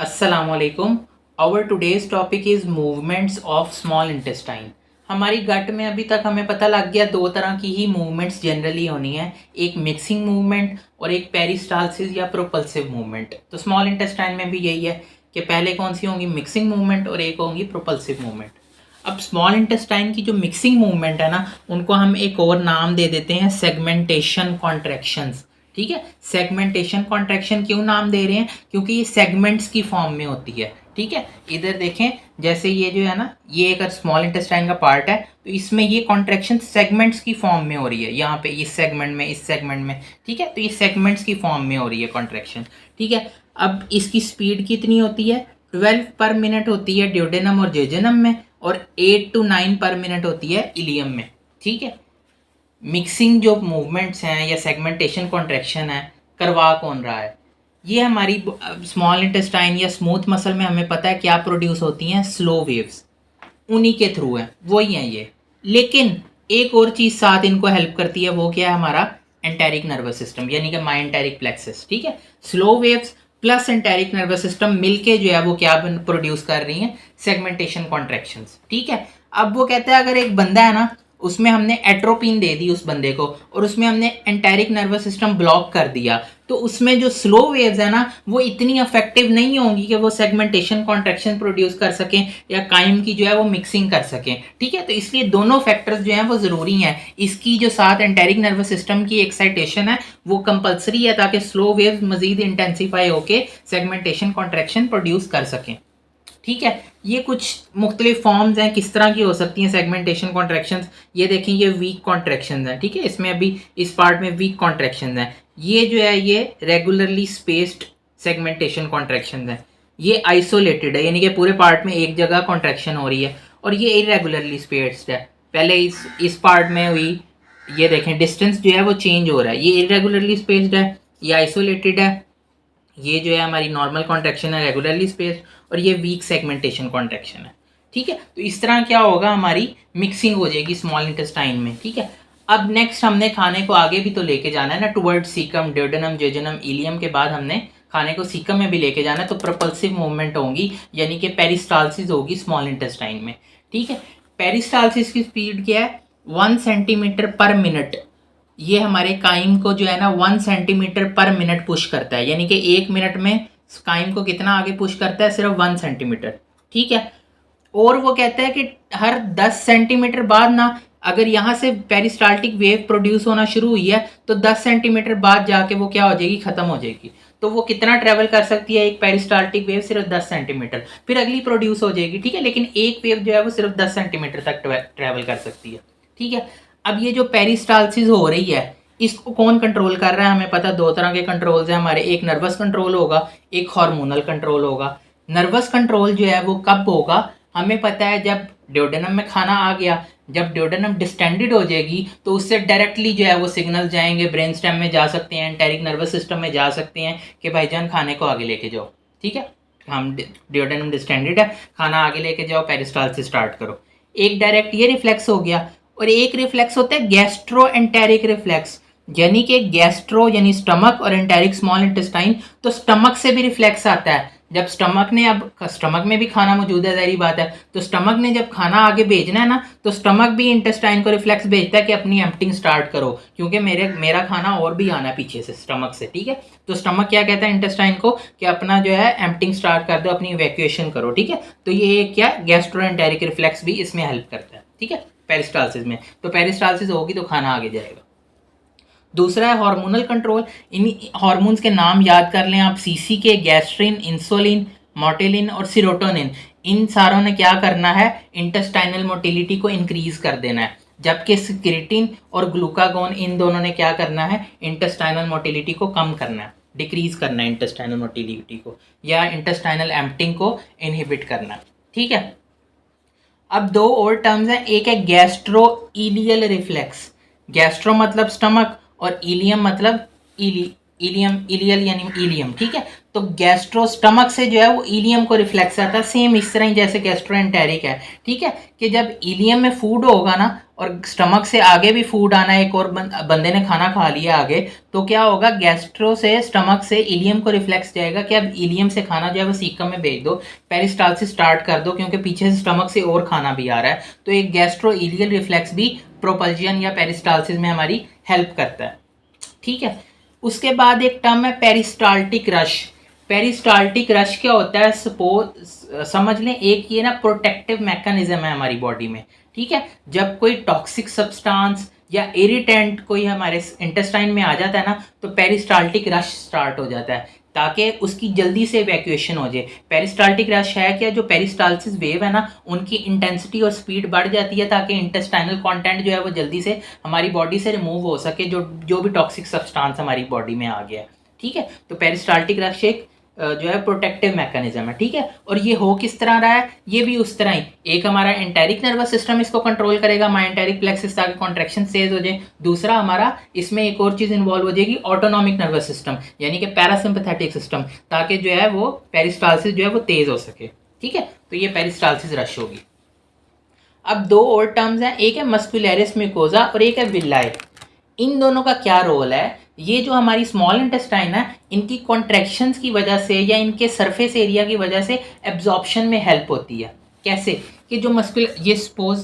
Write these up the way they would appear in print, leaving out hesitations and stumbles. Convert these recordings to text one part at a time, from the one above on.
अस्सलामुअलैकुम। Our today's topic is movements of small intestine. हमारी gut में अभी तक हमें पता लग गया दो तरह की ही मूवमेंट्स जनरली होनी है, एक मिक्सिंग मूवमेंट और एक पेरिस्टालसिस या प्रोपल्सिव मूवमेंट। तो स्मॉल इंटेस्टाइन में भी यही है कि पहले कौन सी होंगी, मिक्सिंग मूवमेंट, और एक होंगी प्रोपल्सिव मूवमेंट। अब स्मॉल इंटेस्टाइन की जो मिक्सिंग मूवमेंट है ना, उनको हम एक और नाम दे देते हैं सेगमेंटेशन कॉन्ट्रैक्शंस। ठीक है, सेगमेंटेशन कॉन्ट्रैक्शन क्यों नाम दे रहे हैं? क्योंकि ये सेगमेंट्स की फॉर्म में होती है। ठीक है, इधर देखें, जैसे ये जो है ना, ये एक स्मॉल इंटेस्टाइन का पार्ट है, तो इसमें ये कॉन्ट्रैक्शन सेगमेंट्स की फॉर्म में हो रही है। यहाँ पे इस सेगमेंट में, इस सेगमेंट में, ठीक है, तो ये सेगमेंट्स की फॉर्म में हो रही है कॉन्ट्रैक्शन। ठीक है, अब इसकी स्पीड कितनी होती है? 12 पर मिनट होती है ड्यूडेनम और जेजेनम में, और 8 to 9 पर मिनट होती है इलियम में। ठीक है, मिक्सिंग जो मूवमेंट्स हैं या सेगमेंटेशन कॉन्ट्रैक्शन है, करवा कौन रहा है? ये हमारी स्मॉल इंटेस्टाइन या स्मूथ मसल में हमें पता है क्या प्रोड्यूस होती हैं, स्लो वेव्स, उन्हीं के थ्रू है, वही हैं ये। लेकिन एक और चीज़ साथ इनको हेल्प करती है, वो क्या है? हमारा एंटेरिक नर्वस सिस्टम, यानी कि माई एंटेरिक प्लेक्सस। ठीक है, slow waves plus enteric nervous system मिलके जो है वो क्या प्रोड्यूस कर रही हैं, सेगमेंटेशन कॉन्ट्रैक्शंस। ठीक है, अब वो कहता है अगर एक बंदा है ना, उसमें हमने एट्रोपिन दे दी उस बंदे को, और उसमें हमने एंटेरिक नर्वस सिस्टम ब्लॉक कर दिया, तो उसमें जो स्लो वेव्स है ना, वो इतनी अफेक्टिव नहीं होंगी कि वो सेगमेंटेशन कॉन्ट्रैक्शन प्रोड्यूस कर सकें या काइम की जो है वो मिक्सिंग कर सकें। ठीक है, तो इसलिए दोनों फैक्टर्स जो हैं वो ज़रूरी हैं। इसकी जो साथ एंटेरिक नर्वस सिस्टम की एक्साइटेशन है वो कंपलसरी है, ताकि स्लो वेव्स मजीद इंटेंसीफाई होकर सेगमेंटेशन कॉन्ट्रैक्शन प्रोड्यूस कर सकें। ठीक है, ये कुछ मुख्तलिफ फॉर्म्स हैं किस तरह की हो सकती हैं सेगमेंटेशन कॉन्ट्रैक्शंस। ये देखें, ये वीक कॉन्ट्रैक्शंस हैं। ठीक है, इसमें अभी इस पार्ट में वीक कॉन्ट्रैक्शंस हैं। ये जो है ये रेगुलरली स्पेस्ड सेगमेंटेशन कॉन्ट्रैक्शंस हैं। ये आइसोलेटेड है, यानी कि पूरे पार्ट में एक जगह कॉन्ट्रैक्शन हो रही है, और ये इरेगुलरली स्पेस्ड है। पहले इस पार्ट में हुई, ये देखें डिस्टेंस जो है वो चेंज हो रहा है, ये इरेगुलरली स्पेस्ड है, ये आइसोलेटेड है। ये जो है हमारी नॉर्मल कॉन्ट्रैक्शन है, रेगुलरली स्पेस्ड, और ये वीक सेगमेंटेशन कॉन्ट्रैक्शन है। ठीक है, तो इस तरह क्या होगा, हमारी मिक्सिंग हो जाएगी स्मॉल इंटेस्टाइन में। ठीक है, अब नेक्स्ट हमने खाने को आगे भी तो लेके जाना है ना, towards caecum, duodenum, jejunum, ileum के बाद हमने खाने को सीकम में भी लेके जाना है, तो प्रोपल्सिव मूवमेंट होंगी, यानी कि पेरिस्टालसिस होगी स्मॉल इंटेस्टाइन में। ठीक है, पेरिस्टालसिस की स्पीड क्या है? 1 सेंटीमीटर पर मिनट। ये हमारे काइम को जो है ना 1 सेंटीमीटर पर मिनट पुश करता है, यानी कि 1 मिनट में काइम को कितना आगे पुश करता है? सिर्फ 1 सेंटीमीटर। ठीक है, और वो कहता है कि हर 10 सेंटीमीटर बाद ना, अगर यहाँ से पेरिस्टाल्टिक वेव प्रोड्यूस होना शुरू हुई है, तो 10 सेंटीमीटर बाद जाके वो क्या हो जाएगी? ख़त्म हो जाएगी। तो वो कितना ट्रेवल कर सकती है एक पेरिस्टाल्टिक वेव? सिर्फ 10 सेंटीमीटर, फिर अगली प्रोड्यूस हो जाएगी। ठीक है, लेकिन एक वेव जो है वो सिर्फ 10 सेंटीमीटर तक ट्रेवल कर सकती है। ठीक है, अब ये जो पेरिस्टालसिस हो रही है, इसको कौन कंट्रोल कर रहा है? हमें पता दो तरह के कंट्रोल्स हैं हमारे, एक नर्वस कंट्रोल होगा, एक हार्मोनल कंट्रोल होगा। नर्वस कंट्रोल जो है वो कब होगा? हमें पता है जब ड्यूडेनम में खाना आ गया, जब ड्यूडेनम डिस्टेंडेड हो जाएगी, तो उससे डायरेक्टली जो है वो सिग्नल जाएंगे, ब्रेन स्टेम में जा सकते हैं, एंटेरिक नर्वस सिस्टम में जा सकते हैं कि भाईजान खाने को आगे लेके जाओ। ठीक है, हम ड्यूडेनम डिस्टेंडेड है, खाना आगे लेके जाओ, पेरिस्टालसिस स्टार्ट करो। एक डायरेक्ट ये रिफ्लेक्स हो गया, और एक रिफ्लेक्स होता है गैस्ट्रो एंटेरिक रिफ्लेक्स, यानी कि गैस्ट्रो यानी स्टमक, और एंटेरिक स्मॉल इंटेस्टाइन, तो स्टमक से भी रिफ्लेक्स आता है। जब स्टमक ने, अब स्टमक में भी खाना मौजूद है, ज़ाहिर बात है, तो स्टमक ने जब खाना आगे भेजना है ना, तो स्टमक भी इंटेस्टाइन को रिफ्लेक्स भेजता है कि अपनी एम्प्टिंग स्टार्ट करो, क्योंकि मेरा खाना और भी आना है पीछे से स्टमक से। ठीक है, तो स्टमक क्या कहता है इंटेस्टाइन को कि अपना जो है एम्प्टिंग स्टार्ट कर दो, अपनी इवैक्यूएशन करो। ठीक है, तो ये क्या गैस्ट्रोएंटेरिक रिफ्लेक्स भी इसमें हेल्प करता है। ठीक है, पेरिस्टालसिस में, तो पेरिस्टालसिस होगी तो खाना आगे जाएगा। दूसरा है हार्मोनल कंट्रोल। इन हार्मोन्स के नाम याद कर लें आप, सीसी के, गैस्ट्रिन, इंसुलिन, मोटेलिन और सीरोटोनिन। इन सारों ने क्या करना है? इंटेस्टाइनल मोटिलिटी को इंक्रीज कर देना है, जबकि स्क्रिटिन और ग्लूकागोन, इन दोनों ने क्या करना है? इंटेस्टाइनल मोटिलिटी को कम करना है, डिक्रीज करना है इंटेस्टाइनल मोटिलिटी को, या इंटेस्टाइनल एम्प्टिंग को इनहिबिट करना है। ठीक है, अब दो और टर्म्स हैं, एक है गैस्ट्रो इलियल रिफ्लेक्स। गैस्ट्रो मतलब स्टमक, और इलियम मतलब इली, इलियम, इलियल यानी इलियम, ठीक है। तो गैस्ट्रो स्टमक से जो है वो इलियम को रिफ्लेक्स आता है, सेम इस तरह ही जैसे गैस्ट्रोएंटेरिक है, ठीक है। कि जब इलियम में फूड होगा ना और स्टमक से आगे भी फूड आना है, एक और बंदे ने खाना खा लिया आगे, तो क्या होगा, गैस्ट्रो से स्टमक से इलियम को रिफ्लेक्स जाएगा कि अब इलियम से खाना जो है वो सीकम में भेज दो, पेरिस्टालसिस स्टार्ट कर दो, क्योंकि पीछे से स्टमक से और खाना भी आ रहा है। तो एक गैस्ट्रो इलियल रिफ्लेक्स भी प्रोपल्जन या पेरिस्टालसिस में हमारी हेल्प करता है, ठीक है। उसके बाद एक टर्म है पेरिस्टाल्टिक रश। पेरिस्टाल्टिक रश क्या होता है, सपोज समझ लें एक ये ना प्रोटेक्टिव मैकेनिज्म है हमारी बॉडी में, ठीक है। जब कोई टॉक्सिक सब्सटेंस या इरिटेंट कोई हमारे इंटेस्टाइन में आ जाता है ना, तो पेरिस्टाल्टिक रश स्टार्ट हो जाता है ताकि उसकी जल्दी से इवैक्यूएशन हो जाए। पेरिस्टाल्टिक रश है क्या, जो पेरिस्टालसिस वेव है ना उनकी इंटेंसिटी और स्पीड बढ़ जाती है ताकि इंटेस्टाइनल कंटेंट जो है वो जल्दी से हमारी बॉडी से रिमूव हो सके, जो जो भी टॉक्सिक सब्सटेंस हमारी बॉडी में आ गया है, ठीक है। तो पेरिस्टाल्टिक रश एक जो है प्रोटेक्टिव मैकेनिज्म है, ठीक है। और ये हो किस तरह रहा है, ये भी उस तरह ही, एक हमारा एंटेरिक नर्वस सिस्टम इसको कंट्रोल करेगा, माइंटेरिक प्लेक्सिस ताकि कॉन्ट्रैक्शन तेज हो जाए। दूसरा हमारा इसमें एक और चीज़ इन्वॉल्व हो जाएगी, ऑटोनॉमिक नर्वस सिस्टम यानी कि पैरासिम्पैथेटिक सिस्टम, ताकि जो है वो पेरिस्टालसिस जो है वो तेज हो सके, ठीक है। तो ये पेरिस्टालसिस रश होगी। अब दो और टर्म्स हैं, एक है मस्कुलरिस म्यूकोजा और एक है विलाई। इन दोनों का क्या रोल है, ये जो हमारी स्मॉल इंटेस्टाइन है इनकी कॉन्ट्रैक्शंस की वजह से या इनके सरफेस एरिया की वजह से एब्जॉर्प्शन में हेल्प होती है। कैसे कि जो मस्कुलर, ये सपोज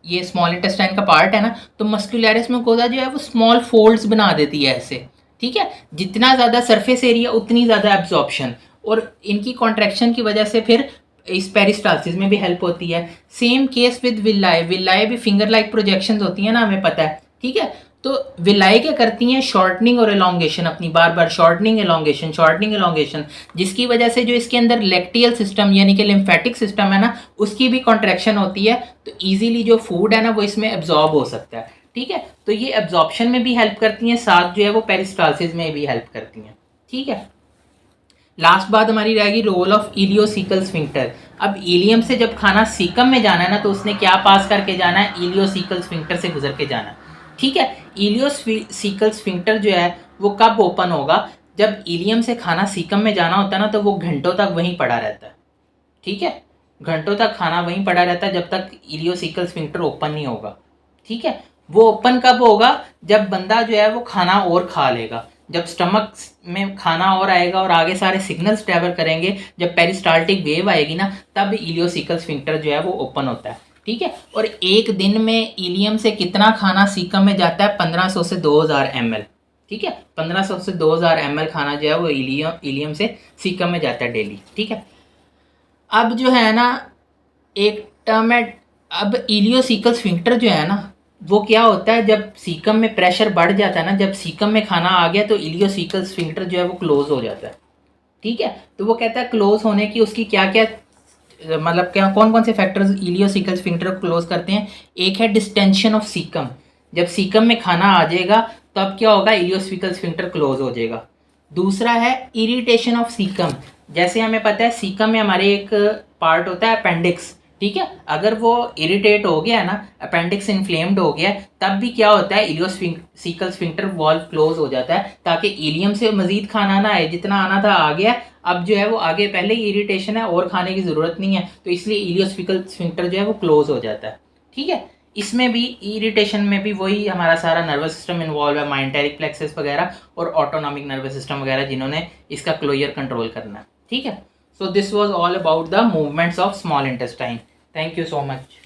ये स्मॉल इंटेस्टाइन का पार्ट है ना, तो मस्कुलरिस म्यूकोजा जो है वो स्मॉल फोल्ड्स बना देती है ऐसे, ठीक है। जितना ज़्यादा सरफेस एरिया उतनी ज़्यादा एब्जॉर्प्शन, और इनकी कॉन्ट्रैक्शन की वजह से फिर इस पेरिस्टालसिस में भी हेल्प होती है। Same case with villi, villi भी फिंगर लाइक प्रोजेक्शंस होती हैं ना, हमें पता है, ठीक है। तो विलाई क्या करती हैं, शॉर्टनिंग और एलोंगेशन, अपनी बार बार शॉर्टनिंग एलोंगेशन, शॉर्टनिंग एलोंगेशन, जिसकी वजह से जो इसके अंदर लेक्टियल सिस्टम यानी कि लिम्फेटिक सिस्टम है ना उसकी भी कॉन्ट्रैक्शन होती है, तो ईजिली जो फूड है ना वो इसमें एब्जॉर्ब हो सकता है, ठीक है। तो ये एब्जॉर्प्शन में भी हेल्प करती हैं, साथ जो है वो पेरिस्टालसिस में भी हेल्प करती हैं, ठीक है। लास्ट बात हमारी रहेगी रोल ऑफ इलियोसिकल स्फिंक्टर। अब इलियम से जब खाना सीकम में जाना है ना, तो उसने क्या पास करके जाना है, इलियोसिकल स्फिंक्टर से गुजर के जाना है, ठीक है। इलियोसिकल स्फिंक्टर जो है वो कब ओपन होगा, जब इलियम से खाना सीकम में जाना होता है ना, तो वो घंटों तक वहीं पड़ा रहता है, ठीक है। घंटों तक खाना वहीं पड़ा रहता है जब तक इलियोसिकल स्फिंक्टर ओपन नहीं होगा, ठीक है। वो ओपन कब होगा, जब बंदा जो है वो खाना और खा लेगा, जब स्टमक में खाना और आएगा और आगे सारे सिग्नल्स ट्रैवल करेंगे, जब पेरिस्टाल्टिक वेव आएगी ना, तब इलियोसिकल स्फिंक्टर जो है वो ओपन होता है, ठीक है। और एक दिन में इलियम से कितना खाना सीकम में जाता है, 1500 से 2000 ml, ठीक है। 1500 से 2000 ml खाना जो है वो इलियम से सीकम में जाता है डेली, ठीक है। अब जो है ना एक टर्म है, अब इलियोसिकल स्फिंक्टर जो है ना वो क्या होता है, जब सीकम में प्रेशर बढ़ जाता है ना, जब सीकम में खाना आ गया तो इलियोसिकल स्फिंक्टर जो है वो क्लोज हो जाता है, ठीक है। तो वो कहता है क्लोज होने की उसकी क्या क्या मतलब क्या कौन कौन से फैक्टर्स इलियोसिकल स्फिंक्टर को क्लोज करते हैं। एक है डिस्टेंशन ऑफ सीकम, जब सीकम में खाना आ जाएगा तो अब क्या होगा, इलियोसिकल स्फिंक्टर क्लोज हो जाएगा। दूसरा है इरिटेशन ऑफ सीकम, जैसे हमें पता है सीकम में हमारे एक पार्ट होता है अपेंडिक्स, ठीक है। अगर वो इरिटेट हो गया ना, अपेंडिक्स इन्फ्लेम्ड हो गया, तब भी क्या होता है, इलियोसिकल स्फिंक्टर वॉल्व क्लोज हो जाता है ताकि इलियम से मजीद खाना ना आए, जितना आना था आ गया, अब जो है वो आगे पहले ही इरिटेशन है और खाने की ज़रूरत नहीं है, तो इसलिए इलियोसिकल स्फिंक्टर जो है वो क्लोज हो जाता है, ठीक है। इसमें भी इरिटेशन में भी वही हमारा सारा नर्वस सिस्टम इन्वॉल्व है, माइंटेरिक प्लेक्सस वगैरह और ऑटोनॉमिक नर्वस सिस्टम वगैरह, जिन्होंने इसका क्लोजर कंट्रोल करना है, ठीक है। So this was all about the movements of small intestine. Thank you so much.